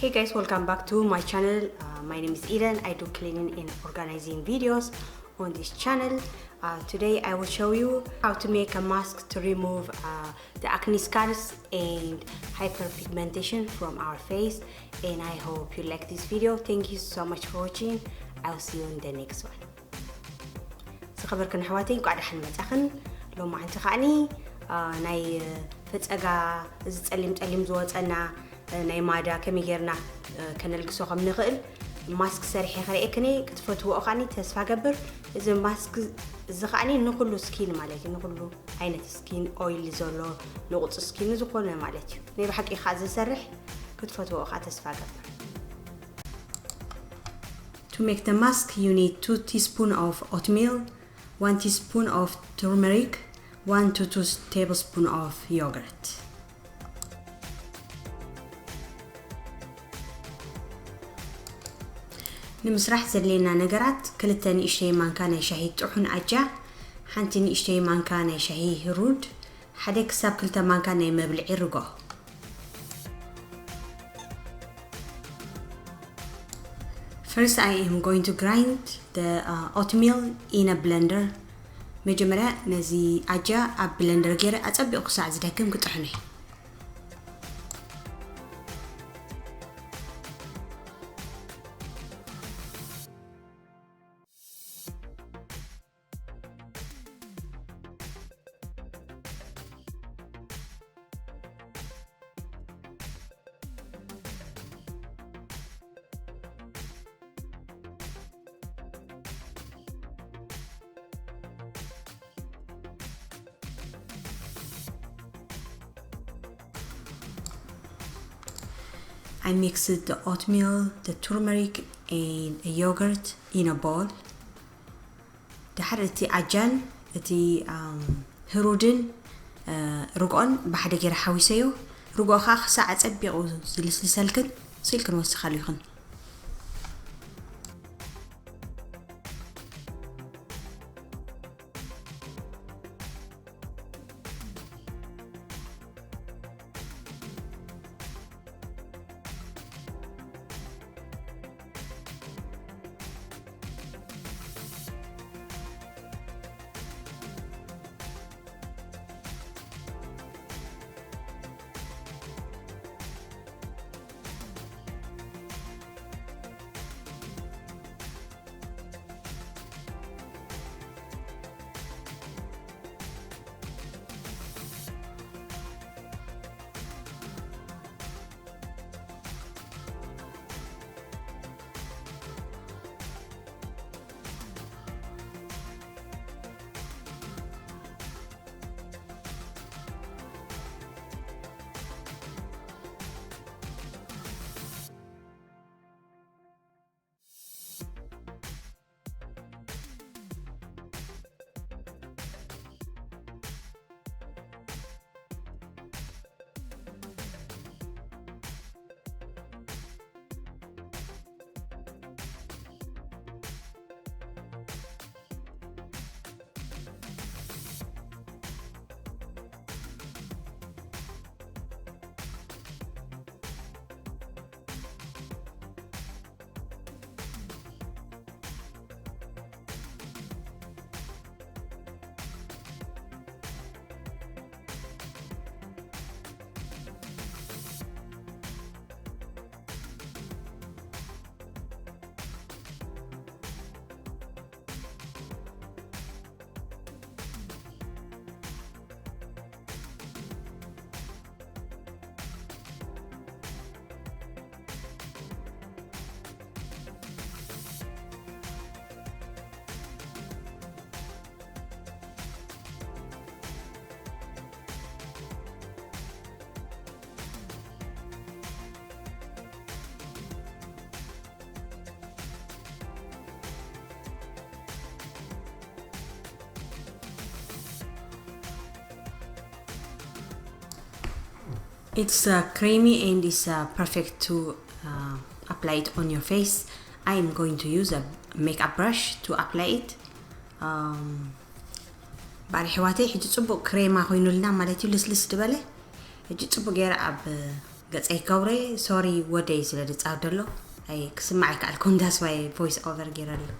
Hey guys, welcome back to my channel. My name is Eden. I do cleaning and organizing videos on this channel. Today I will show you how to make a mask to remove the acne scars and hyperpigmentation from our face, and I hope you like this video. Thank you so much for watching. I'll see you in the next one. سخبركن حواتي قاعد حنمتخن لو ما انت خاني ناي فصغا زصلم زوصنا ناي مادا كمي غيرنا كنلقسو خم نخل ماسك سريحي خريكني كتفتو خاني تسفا قبر اذا ماسك زخاني نكلو سكين مالتي نكلو عينه سكين اويل زولو نقص سكين زكونه مالتي ني بحقي خاز سرح كتفتو خا تسفا قبر. To make the mask you need 2 teaspoons of oatmeal, 1 teaspoon of turmeric, 1 to 2 tablespoons of yogurt. نمسرح زلينا نقرات كلتاني اشتي مانكان شاهي طحون عجا حانتيني اشتي مانكان شاهي هرود حديك ساب كلتا مانكان مبلعي رقو. First I am going to grind the oatmeal in a blender. مجمرة نزي عجا اب بلندر غير اصبق ساعه زدكم كطحني. I mixed the oatmeal, the turmeric and a yogurt in a bowl. دحرتي عجان تي هرودن رقون بحد غير حويسيو رقو خاخ ساعه صبيقو سلسلكن سيلكن وسخاليخن. It's creamy and it's perfect to apply it on your face. I am going to use a makeup brush to apply it. بارحواتي حجي صبو كريمه خوينو لنا مالتي لسلس دبله حجي صبو غير اب قصي كوري sorry ودي سلا تصادلو اي كسمعك على كونداس واي voice over غيرالو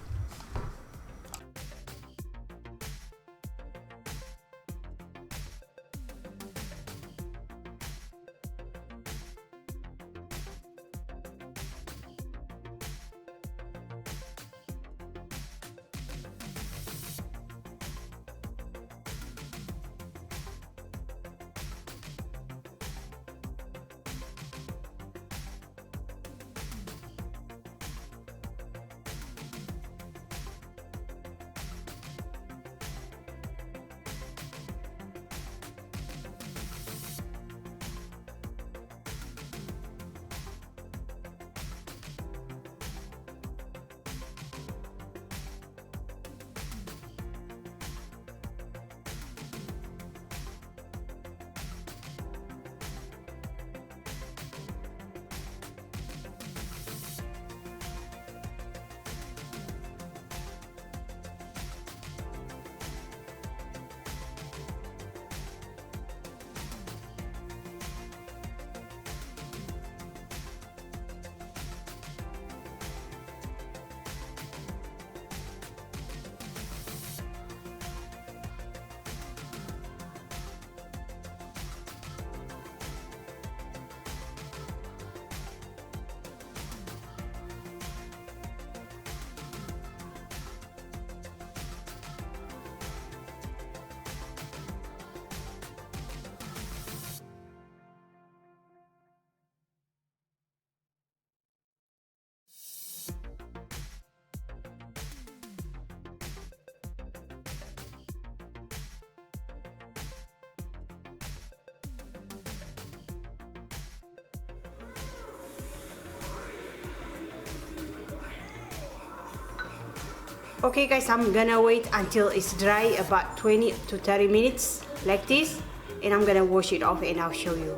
Okay guys, I'm gonna wait until it's dry about 20 to 30 minutes like this, and I'm gonna wash it off and I'll show you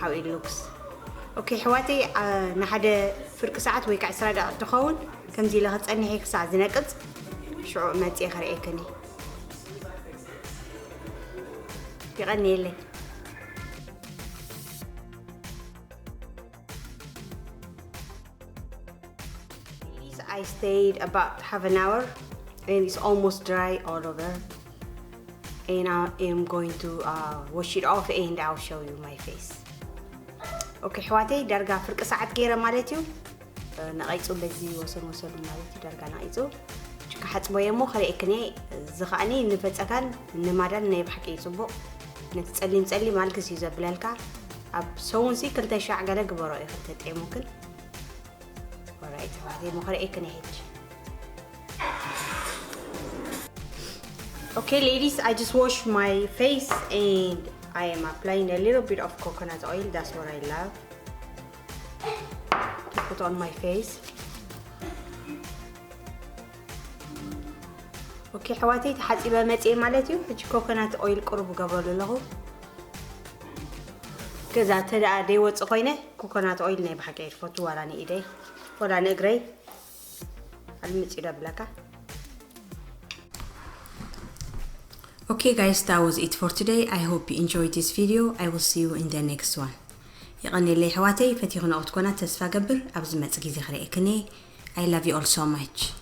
how it looks. Okay حواتي نحدا فرق ساعات ويك 10 دقائق تخون كمزي لها تصني هيك ساعة زنقص شعور ما تي خريكني يغني لي. I stayed about half an hour and it's almost dry all over, and I am going to wash it off and I'll show you my face. Okay حواتي درجة فرق ساعات غيره مالتيو نقيصو بزي وصل مالتي درجة نقيصو كحت بيمو خليكني زخاني نفصكان نمادان ني بحكي صبو نتصلي مالكس يزبلالكا اب سونسي كلتا شاع غلا غبرو يختطي ممكن. Alright, حواتي مو خليكني هيك. Okay ladies, I just washed my face and I am applying a little bit of coconut oil. That's what I love to put on my face. Okay حواتي تحسيبه متي مالتي هج coconut oil قرب قبل له كذا تدا دي وص خوينه coconut oil ني بحكي فوتو وراني ايدي ولا نغري المصي دبلكا. Okay guys, that was it for today. I hope you enjoyed this video. I will see you in the next one. يغني لي حواتي فتيخنا أوتكونا تسفى قبر أبز متسقي زخري إكني. I love you all so much.